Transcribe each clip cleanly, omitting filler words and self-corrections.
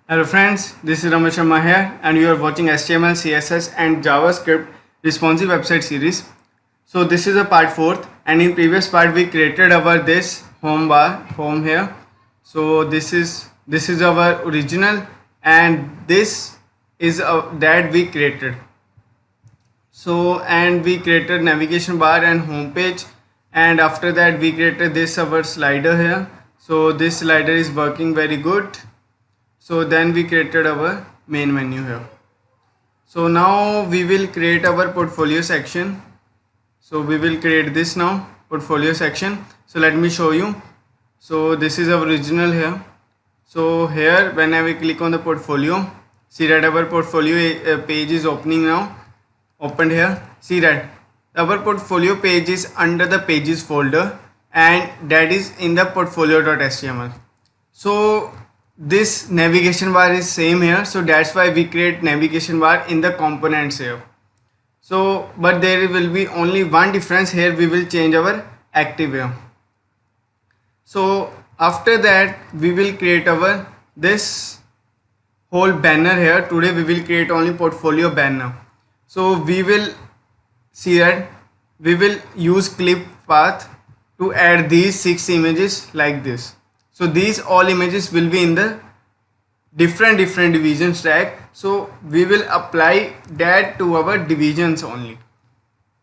Hello friends, this is Ramesh Sharma here and you are watching HTML, CSS and JavaScript responsive website series. So this is a part 4th and in previous part we created our this home here. So this is our original and this is that we created. So and we created navigation bar and home page, and after that we created this our slider here. So this slider is working very good. So then we created our main menu here. So now we will create our portfolio section. So we will create this now portfolio section. So let me show you. So this is our original here. So here whenever we click on the portfolio, see that our portfolio page is opening now, opened here. See that our portfolio page is under the pages folder and that is in the portfolio.html. So this navigation bar is same here, so that's why we create navigation bar in the components here. So but there will be only one difference here, we will change our active here. So after that we will create our this whole banner here. Today we will create only portfolio banner. So we will see that we will use clip path to add these 6 images like this. So these all images will be in the different divisions tag. So we will apply that to our divisions only.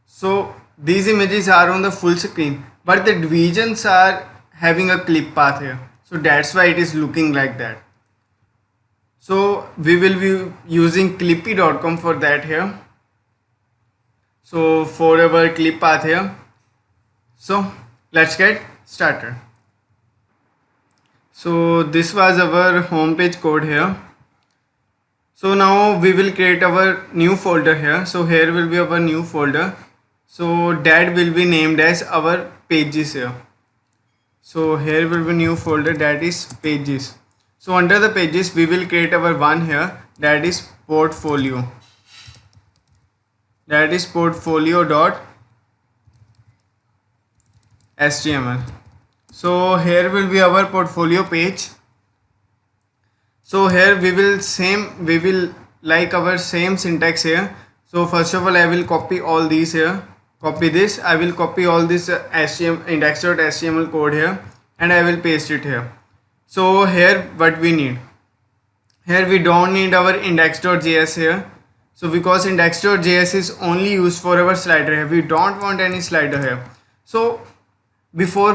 So these images are on the full screen, but the divisions are having a clip path here. So that's why it is looking like that. So we will be using clippy.com for that here. So for our clip path here. So let's get started. So this was our homepage code here. So now we will create our new folder here. So here will be our new folder. So that will be named as our pages here. So here will be new folder, that is pages. So under the pages we will create our one here, that is portfolio. That is portfolio.html. So here will be our portfolio page. So here we will like our same syntax here. So first of all I will copy all these here, copy this, I will copy all this HTML index.html code here and I will paste it here. So here what we need, here we don't need our index.js here. So because index.js is only used for our slider here, we don't want any slider here. So before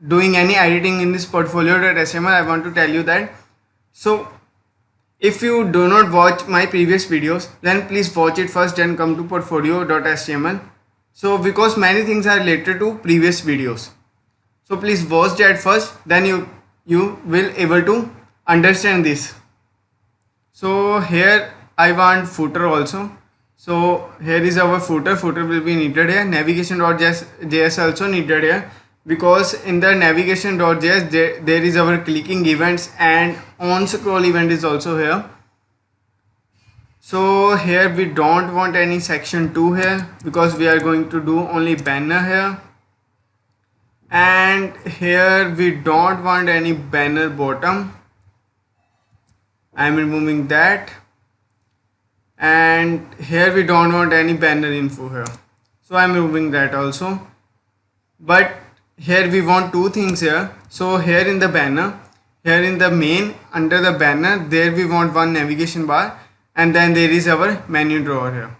doing any editing in this portfolio.html, I want to tell you that, so if you do not watch my previous videos, then please watch it first and come to portfolio.html. So because many things are related to previous videos, so please watch that first, then you will able to understand this. So here I want footer also. So here is our footer will be needed here. Navigation.js also needed here, because in the navigation.js there is our clicking events and on scroll event is also here. So here we don't want any section 2 here, because we are going to do only banner here. And here we don't want any banner bottom, I am removing that. And here we don't want any banner info here, so I am removing that also. But here we want two things here. So here in the banner, here in the main under the banner, there we want one navigation bar and then there is our menu drawer here.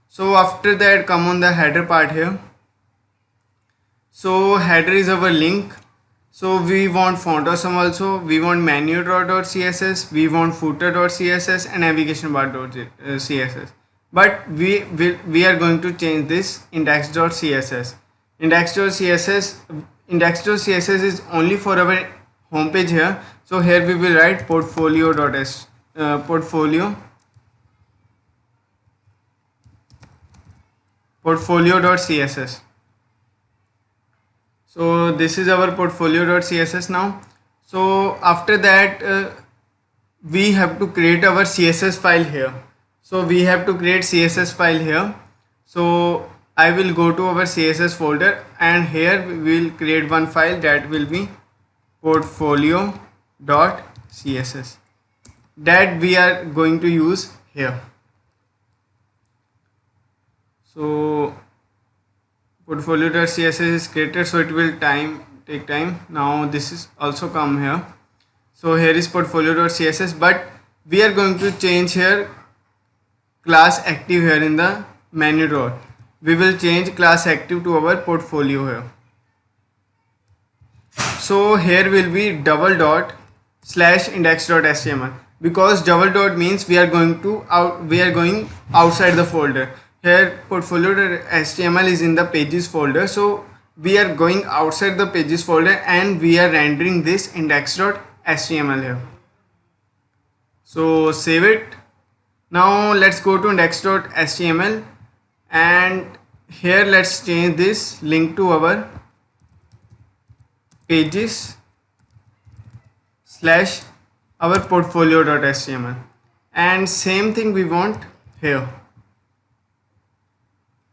So after that come on the header part here. So header is our link. So we want font awesome also, we want menu drawer.css, we want footer.css and navigation bar.css. But we are going to change this index.css. Index.css is only for our homepage here. So here we will write portfolio.css. So this is our portfolio.css now. So after that we have to create our CSS file here. So we have to create CSS file here. So I will go to our CSS folder and here we will create one file, that will be portfolio.css. css that we are going to use here. So portfolio.css is created, so it will take time. Now this is also come here. So here is portfolio.css, but we are going to change here class active here in the menu drawer. We will change class active to our portfolio here. So here will be double dot slash index.html, because double dot means we are going outside the folder. Here portfolio.html is in the pages folder, so we are going outside the pages folder and we are rendering this index.html here. So save it. Now let's go to index.html and here let's change this link to our pages slash our portfolio.html, and same thing we want here.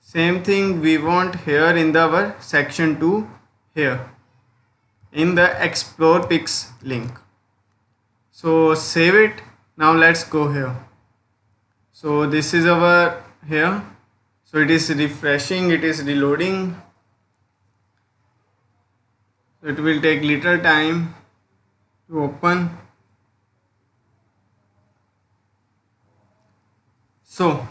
Same thing we want here in our section 2 here in the explore pics link. So save it. Now let's go here. So this is our here. So it is refreshing, it is reloading. It will take little time to open. So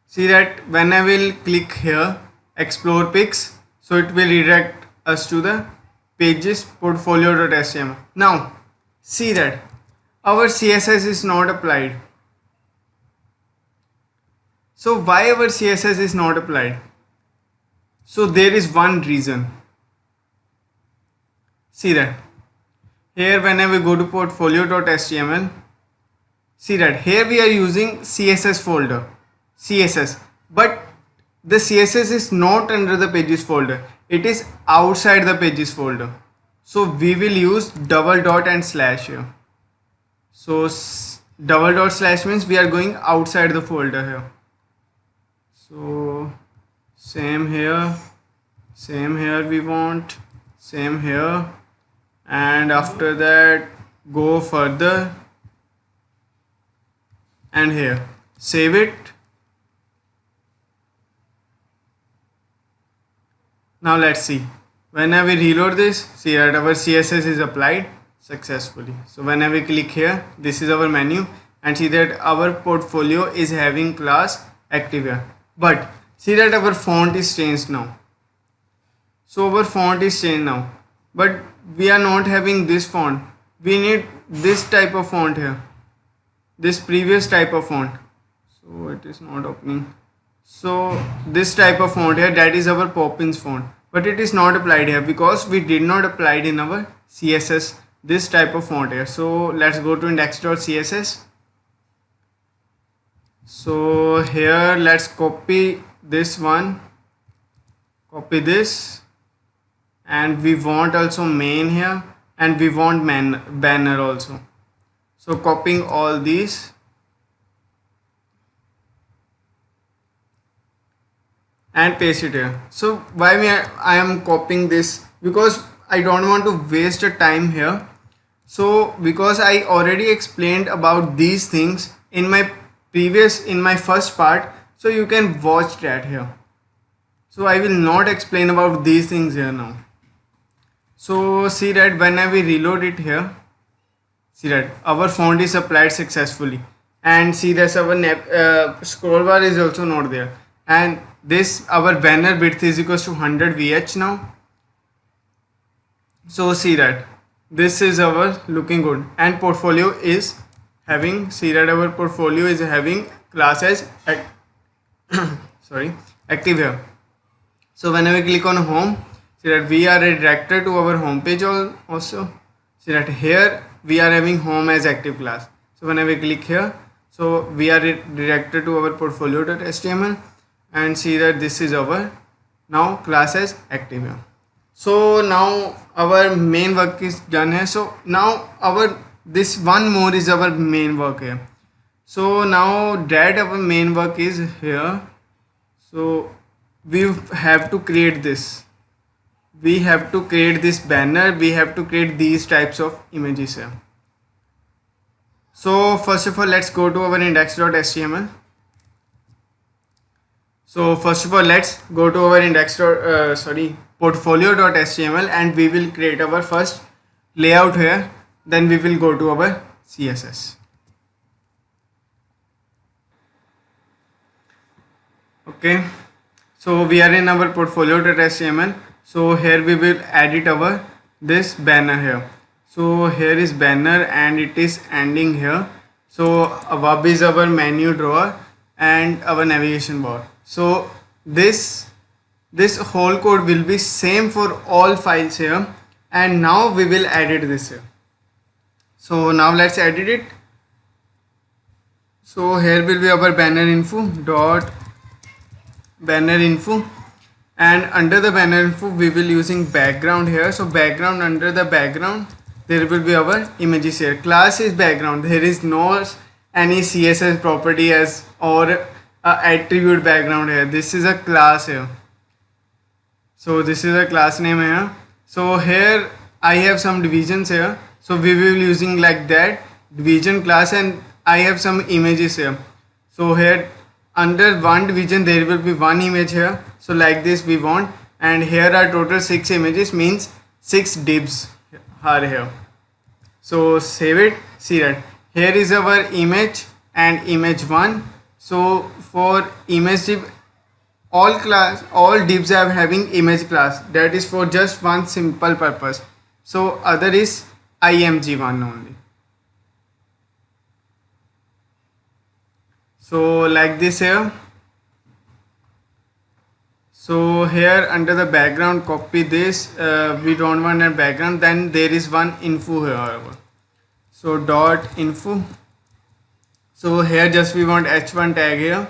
see that when I will click here explore pics, so it will redirect us to the pages portfolio.html. Now see that our CSS is not applied. So why our CSS is not applied? So there is one reason. See that here whenever we go to portfolio.html, see that here we are using CSS folder, CSS, but the CSS is not under the pages folder, it is outside the pages folder. So we will use double dot and slash here. So double dot slash means we are going outside the folder here. So same here we want, same here, and after that go further and here save it. Now let's see, whenever we reload this, see that our CSS is applied successfully. So whenever we click here, this is our menu, and see that our portfolio is having class active here, but see that our font is changed now. So our font is changed now, but we are not having this font. We need this type of font here, this previous type of font. So it is not opening. So this type of font here, that is our Poppins font, but it is not applied here because we did not apply it in our CSS this type of font here. So let's go to index.css. So here let's copy this one, copy this, and we want also main here, and we want banner also. So copying all these and paste it here. So why I am copying this? Because I don't want to waste a time here. So because I already explained about these things in my first part, so you can watch that here. So I will not explain about these things here now. So see that whenever we reload it here, see that our font is applied successfully, and see that our scroll bar is also not there, and this our banner width is equals to 100 VH now. So see that this is our looking good, and portfolio is having, see that our portfolio is having class as active here. So whenever we click on home, see that we are redirected to our home page also. See that here we are having home as active class. So whenever we click here, so we are redirected to our portfolio.html, and see that this is our now class as active here. So now our main work is done here. So now this one more is our main work here. So now that our main work is here, so we have to create this we have to create this banner, we have to create these types of images here. So first of all, let's go to our index.html. So first of all, let's go to our portfolio.html, and we will create our first layout here. Then we will go to our CSS. Okay, so we are in our portfolio.html. So here we will edit our this banner here. So here is banner and it is ending here. So above is our menu drawer and our navigation bar. So this whole code will be same for all files here, and now we will edit this here. So now let's edit it. So here will be our banner info dot banner info, and under the banner info we will using background here. So background, under the background there will be our images here. Class is background. There is no any CSS property as or attribute background here. This is a class here. So this is a class name here. So here I have some divisions here. So we will be using like that division class, and I have some images here. So here under one division there will be one image here. So like this we want, and here are total 6 images, means 6 divs are here. So save it. See that here is our image and image 1. So for image div, all divs are having image class. That is for just one simple purpose. So other is img1 only. So like this here. So here under the background, copy this. We don't want a background. Then there is one info here. So dot info. So here just we want h1 tag here.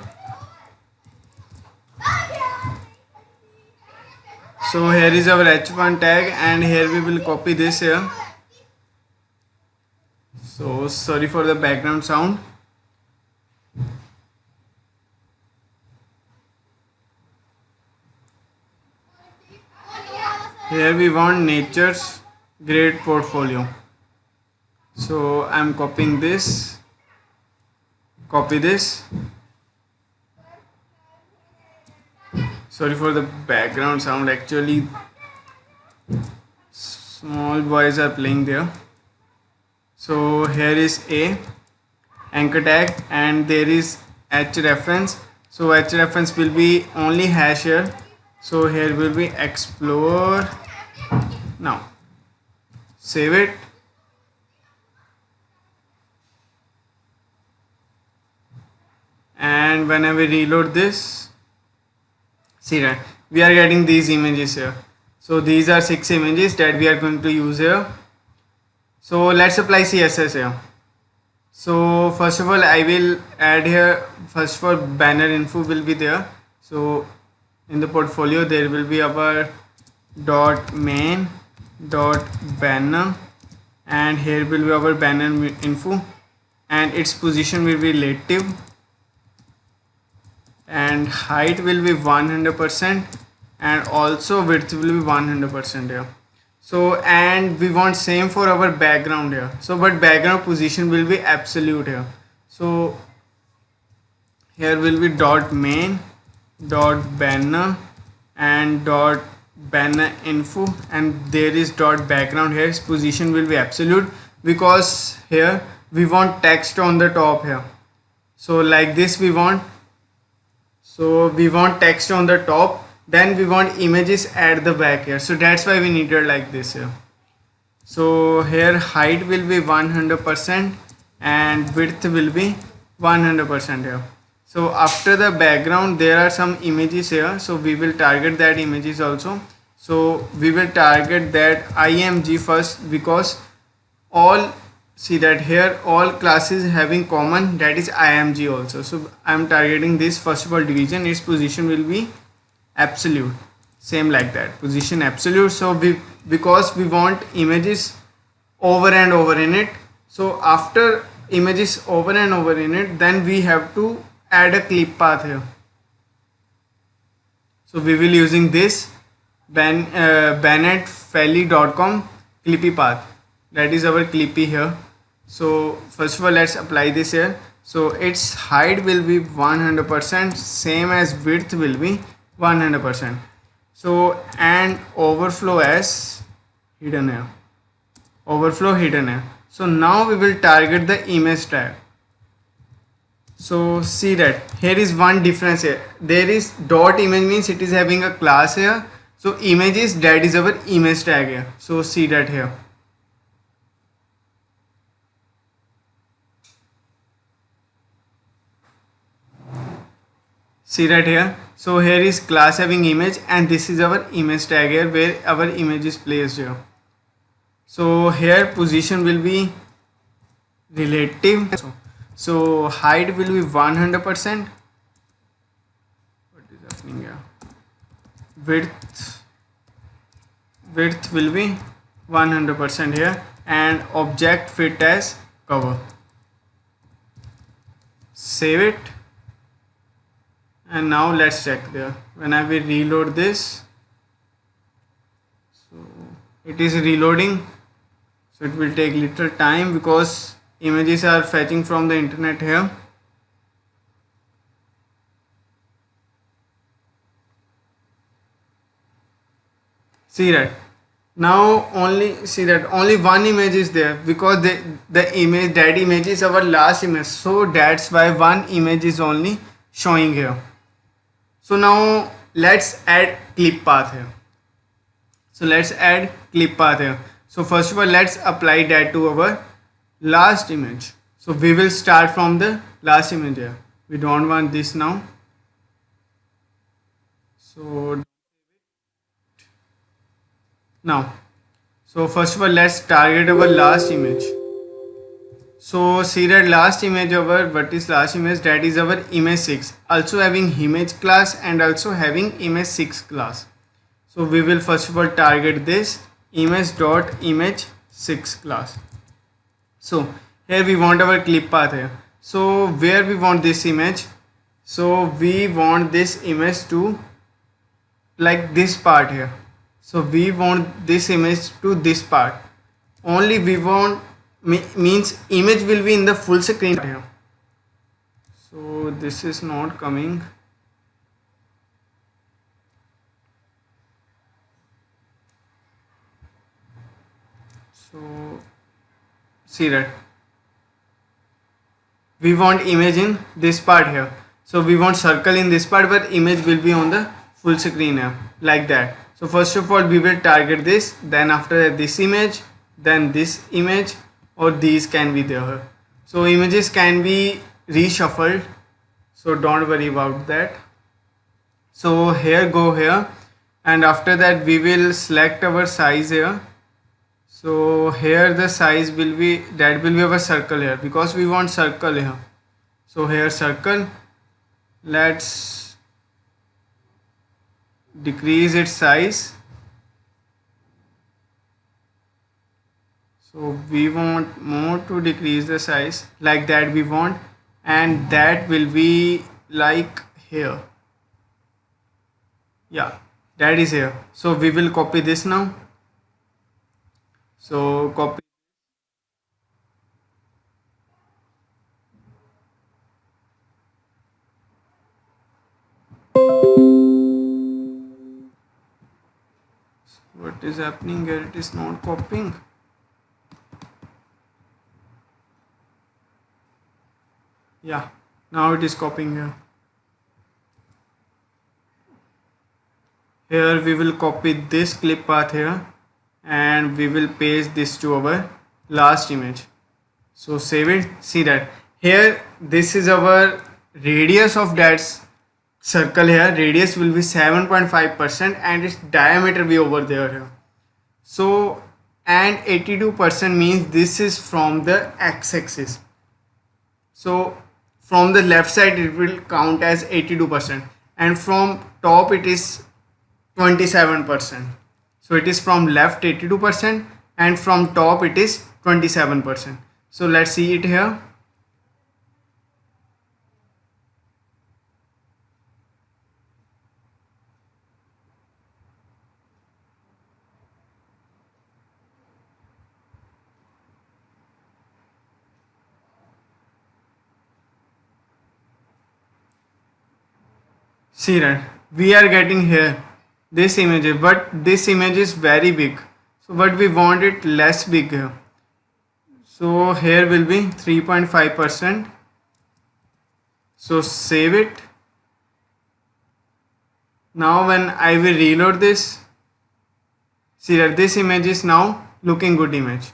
So here is our h1 tag, and here we will copy this here. So sorry for the background sound. Here we want nature's great portfolio. So I'm copying this, copy this. Sorry for the background sound, actually small boys are playing there. So here is a anchor tag, and there is h reference. So h reference will be only hash here. So here will be explore. Now save it. And when I will reload this, see that we are getting these images here. So these are 6 images that we are going to use here. So let's apply CSS here. So first of all I will add here, first for banner info will be there. So in the portfolio there will be our dot main dot banner, and here will be our banner info, and its position will be relative, and height will be 100%, and also width will be 100% here. So and we want same for our background here. So but background position will be absolute here. So here will be dot main dot banner and dot banner info, and there is dot background here. Its position will be absolute because here we want text on the top here. So like this we want. So we want text on the top, then we want images at the back here. So that's why we need it like this here. So here height will be 100% and width will be 100% here. So after the background there are some images here, so we will target that images also. So we will target that img first, because all, see that here all classes having common, that is img also. So I am targeting this. First of all division, its position will be absolute, same like that, position absolute. So we, because we want images over and over in it, so after images over and over in it, then we have to add a clip path here. So we will using this, BennettFelly.com Clippy path. That is our Clippy here. So first of all, let's apply this here. So its height will be 100%, same as width will be 100%. So and overflow as hidden here. Overflow hidden here. So now we will target the image tag. So see that here is one difference here. There is dot image means it is having a class here. So images, that is our image tag here. So see that here. See that here. So here is class having image, and this is our image tag here where our image is placed here. So here position will be relative. So height will be 100%. What is happening here? Width will be 100% here, and object fit as cover. Save it, and now let's check there. When I will reload this, so it is reloading, so it will take little time because images are fetching from the internet here. See that now only one image is there because the image, that image is our last image, so that's why one image is only showing here. So now let's add clip path here. So let's add clip path here. So first of all, let's apply that to our last image. So we will start from the last image here. We don't want this now. So now, so first of all, let's target our last image. So see that last image, our what is last image, that is our image 6, also having image class and also having image 6 class. So we will first of all target this image 6 class. So here we want our clip path here. So where we want this image, so we want this image to like this part here. So we want this image to this part only. We want means image will be in the full screen here. So this is not coming. So see that we want image in this part here. So we want circle in this part, but image will be on the full screen here like that. So first of all, we will target this, then after this image, then this image, or these can be there. So images can be reshuffled, so don't worry about that. So here, go here, and after that we will select our size here. So here the size will be, that will be our circle here because we want circle here. So here circle, let's decrease its size. So we want more to decrease the size like that we want, and that will be like here. Yeah, that is here. So we will copy this now. So copy. What is happening here? It is not copying. Yeah, now it is copying here. Here we will copy this clip path here, and we will paste this to our last image. So save it. See that here, this is our radius of that circle here. Radius will be 7.5% and its diameter be over there. So and 82% means this is from the x-axis. So from the left side it will count as 82%, and from top it is 27%. So it is from left 82% and from top it is 27%. So let's see it here. See that we are getting here this image, but this image is very big, so but we want it less big here. So here will be 3.5%. So save it. Now when I will reload this, see that this image is now looking good image.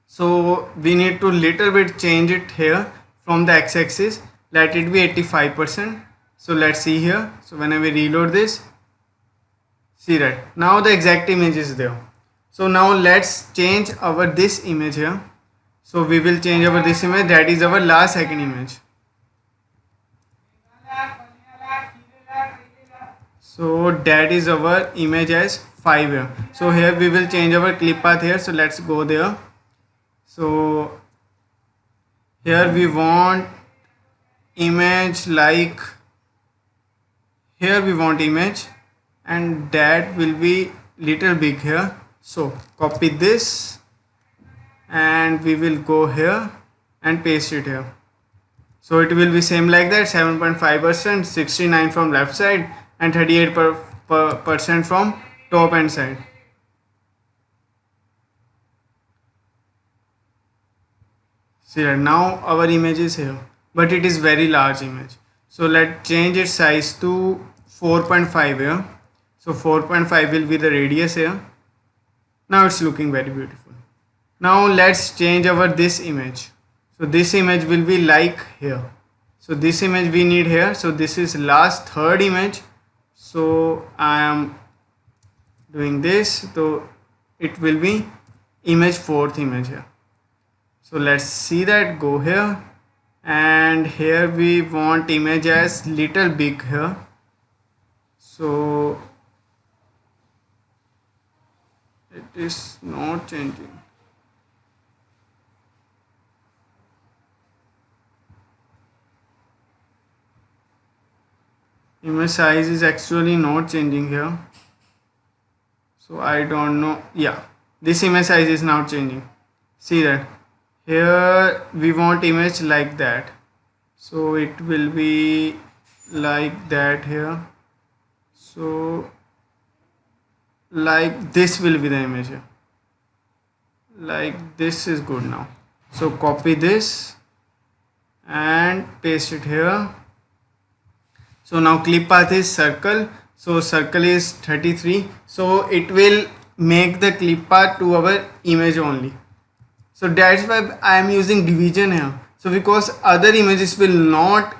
So we need to little bit change it here from the x-axis, let it be 85%. So let's see here. So when I will reload this, see that now the exact image is there. So now let's change our this image here. So we will change our this image, that is our last second image. So that is our image as 5 here. So here we will change our clip path here. So let's go there. So here we want image like, here we want image and that will be little big here. So copy this and we will go here and paste it here. So it will be same like that, 7.5%, 69 from left side and 38% from top and side. See that now our image is here, but it is very large image. So let's change its size to 4.5 here. So 4.5 will be the radius here. Now it's looking very beautiful. Now let's change our this image. So this image will be like here. So this image we need here. So this is last third image. So I am doing this. So it will be image fourth image here. So let's see that, go here and here we want image as little big here. So it is not changing. Image size is actually not changing here. So I don't know. Yeah, this image size is now changing. See that here we want image like that. So it will be like that here. So like this will be the image here. Like this is good now. So copy this and paste it here. So now clip path is circle. So circle is 33. So it will make the clip path to our image only. So that's why I am using division here. So because other images will not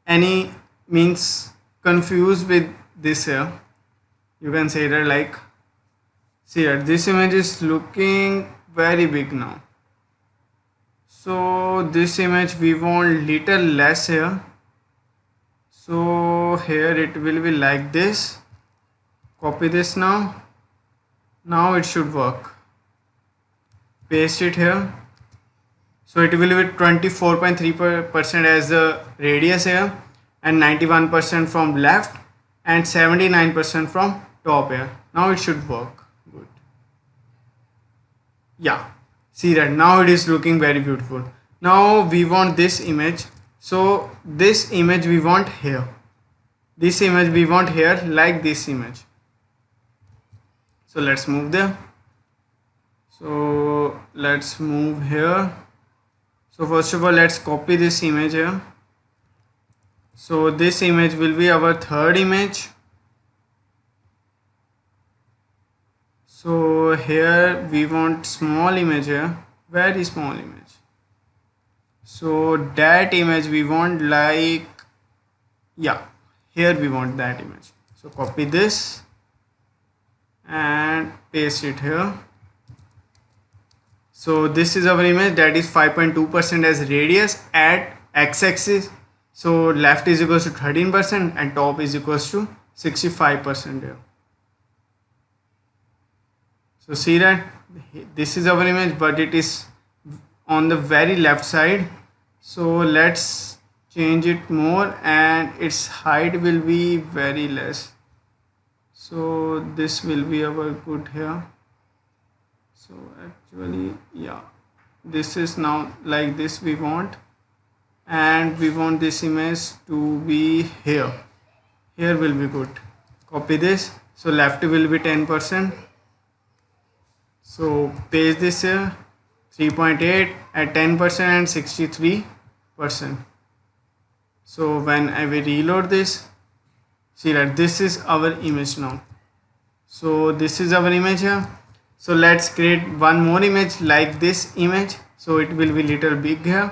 any means confused with this here. You can say that like, see that this image is looking very big now. So this image we want little less here. So here it will be like this. Copy this now. Now it should work. Paste it here. So it will be 24.3% as the radius here and 91% from left and 79% from top here. Now it should work. Good. Yeah. See that now it is looking very beautiful. Now we want this image. So this image we want here. This image we want here like this image. So let's move there. So let's move here. So first of all let's copy this image here. So this image will be our third image. So here we want small image here, very small image. So that image we want like, yeah, here we want that image. So copy this and paste it here. So this is our image, that is 5.2% as radius at x-axis. So left is equals to 13% and top is equals to 65% here. So see that this is our image, but it is on the very left side. So let's change it more and its height will be very less. So this will be our good here. So actually, yeah, this is now like this we want, and we want this image to be here. here will be good. Copy this. So left will be 10%. So paste this here, 3.8 at 10% and 63%. So when I will reload this, see that this is our image now. So this is our image here. So let's create one more image like this image. So it will be little big here.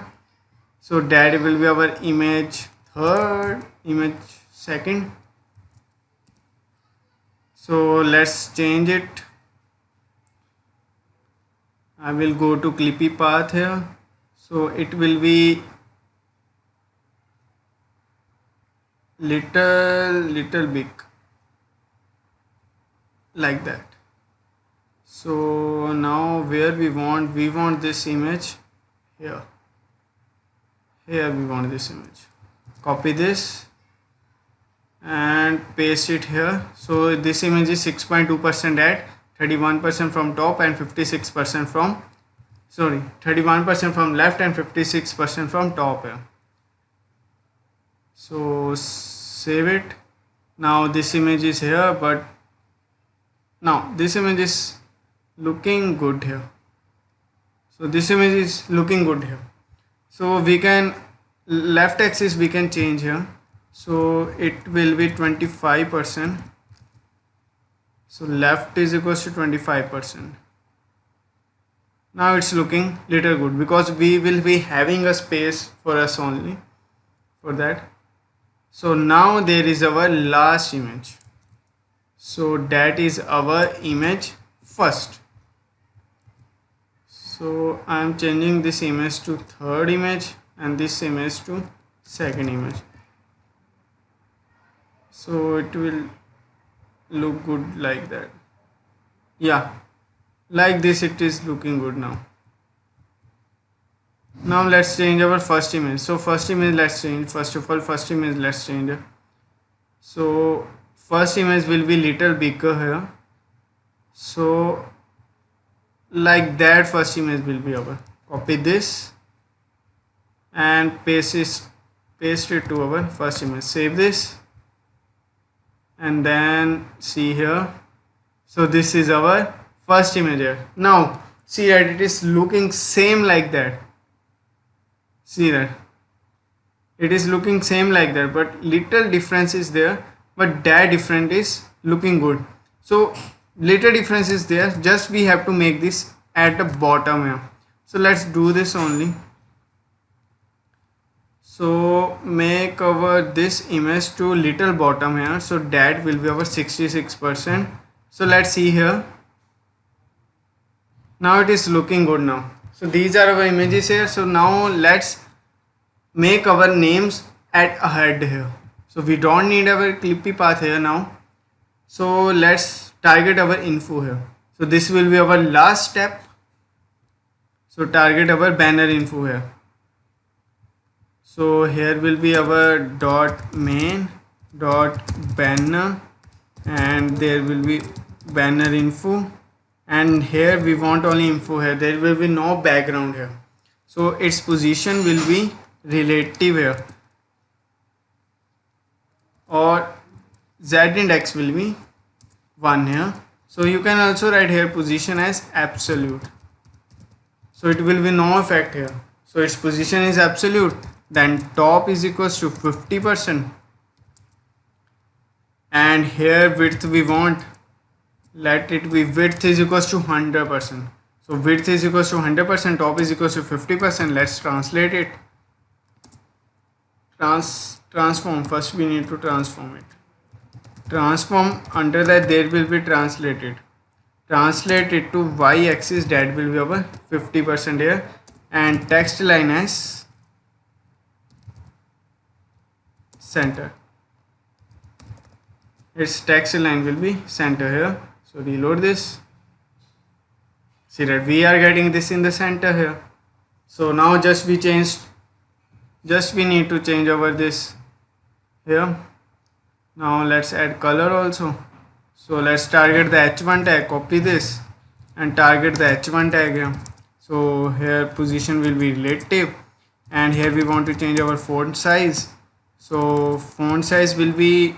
So that will be our image third, image second. So let's change it. I will go to Clippy path here. So it will be little big like that. So now where we want this image here. Here we want this image. Copy this and paste it here. So this image is 6.2% at 31% from top and 56% from 31% from left and 56% from top here. So save it. Now this image is here, but now this image is looking good here. So this image is looking good here. So we can left axis we can change here. So it will be 25%. So left is equals to 25%. Now it's looking little good because we will be having a space for us only for that. So now there is our last image. So that is our image first. So I am changing this image to third image and this image to second image. So it will look good like that. Yeah, like this it is looking good now. Now let's change our first image. So first image let's change. First of all, first image let's change. So first image will be little bigger here. So like that first image will be our. Copy this and paste it to our first image. Save this and then see here. So this is our first image here. Now see that it is looking same like that. See that it is looking same like that, but little difference is there, but that difference is looking good. So little difference is there, just we have to make this at the bottom here. So let's do this only. So make our this image to little bottom here. So that will be our 66%. So let's see here. Now it is looking good now. So these are our images here. So now let's make our names at a head here. So we don't need our Clippy path here now. So let's target our info here. So this will be our last step. So target our banner info here. So here will be our dot main dot banner and there will be banner info, and here we want only info here. There will be no background here. So its position will be relative here, or z index will be 1 here. So you can also write here position as absolute. So it will be no effect here. So its position is absolute. Then top is equals to 50%. And here width we want, let it be width is equals to 100%. So width is equals to 100%, top is equals to 50%. Let's translate it. Transform. First we need to transform it. Transform, under that there will be translated. Translate it to y-axis, that will be our 50% here, and text line as center. Its text line will be center here. So reload this. See that we are getting this in the center here. So now just we need to change over this here. Now let's add color also. So let's target the h1 tag, copy this and target the h1 tag here. So here position will be relative, and here we want to change our font size. So font size will be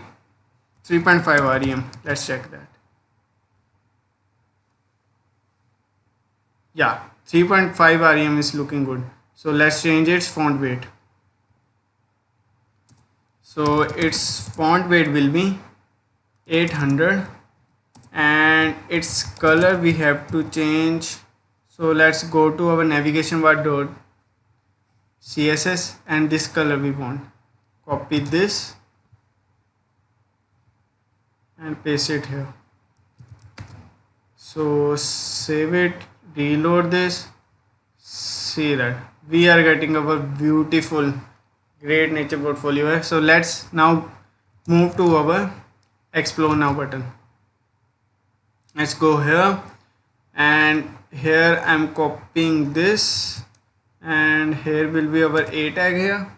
3.5 rem. Let's check that. Yeah, 3.5 rem is looking good. So let's change its font weight. So its font weight will be 800 and its color we have to change. So let's go to our navigation bar .css and this color we want. Copy this and paste it here. So save it, reload this. See that we are getting our beautiful great nature portfolio here. So let's now move to our explore now button. Let's go here and here I'm copying this and here will be our A tag here,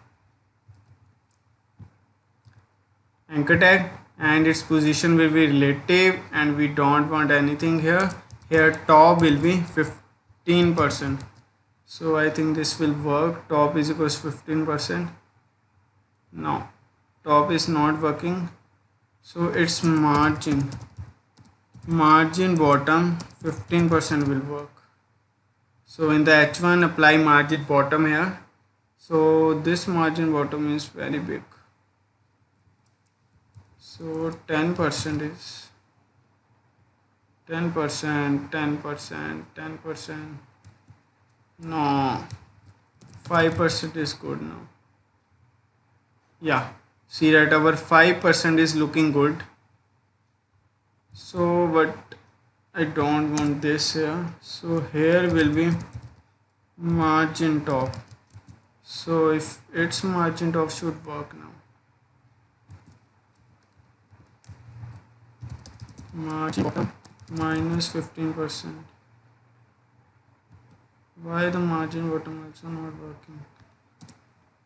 anchor tag, and its position will be relative and we don't want anything here. Here top will be 15%. So I think this will work. Top is equals 15%. No, top is not working. So it's margin bottom 15% will work. So in the H1 apply margin bottom here. So this margin bottom is very big. So 10% is 10%. No, 5% is good now. Yeah, see that our 5% is looking good. So but I don't want this here. So here will be margin top. So if its margin top should work now. Margin bottom minus 15%. Why the margin bottom also not working?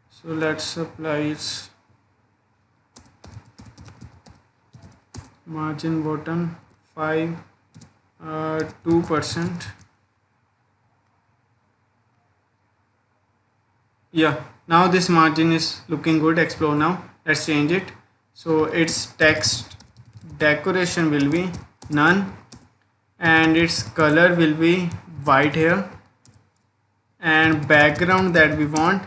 So let's apply its margin bottom 2%. Yeah, now this margin is looking good. Explore now. Let's change it. So its text decoration will be none and its color will be white here and background that we want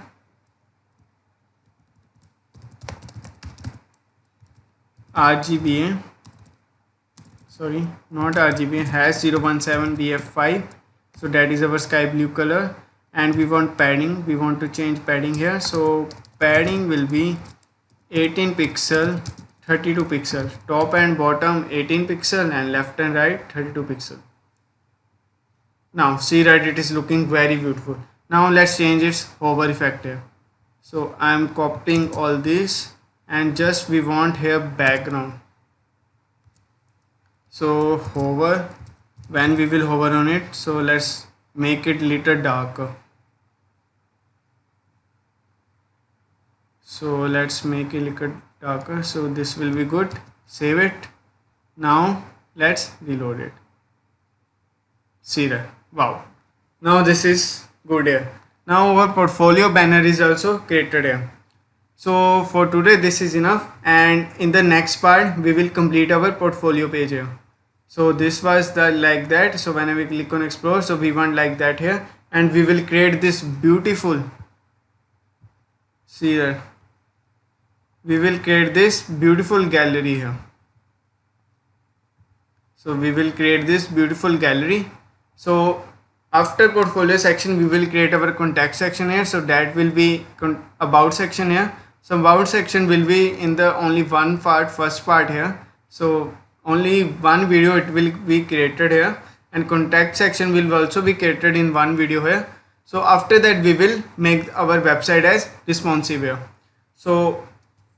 RGBA, sorry, not RGBA, has 017 BF5. So that is our sky blue color and we want padding. We want to change padding here. So padding will be 18 pixel, 32 pixel. Top and bottom 18 pixel and left and right 32 pixel. Now see that it is looking very beautiful. Now let's change its hover effect here. So I am copying all this and just we want here background. So hover, when we will hover on it, so let's make it little darker. So let's make it little darker. So this will be good. Save it. Now let's reload it. See that. Wow. Now this is good here. Now our portfolio banner is also created here. So for today this is enough and in the next part we will complete our portfolio page here. So this was the like that. So whenever we click on explore, so we want like that here and we will create this beautiful, see that, we will create this beautiful gallery here. So we will create this beautiful gallery. So after portfolio section we will create our contact section here. So that will be about section here. So about section will be in the only one part, first part here. So only one video it will be created here and contact section will also be created in one video here. So after that we will make our website as responsive here. So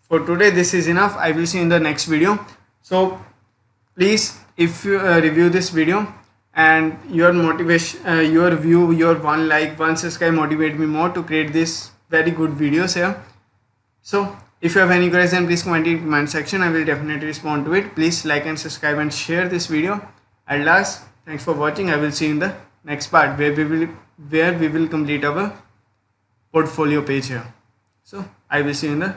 for today this is enough. I will see you in the next video. So please, if you review this video and your motivation, your view, your one like, one subscribe motivate me more to create this very good videos here. So if you have any question, please comment in the comment section. I will definitely respond to it. Please like and subscribe and share this video. At last, thanks for watching. I will see you in the next part where we will complete our portfolio page here. So I will see you in the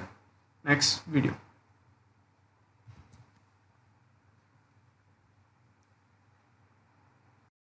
next video.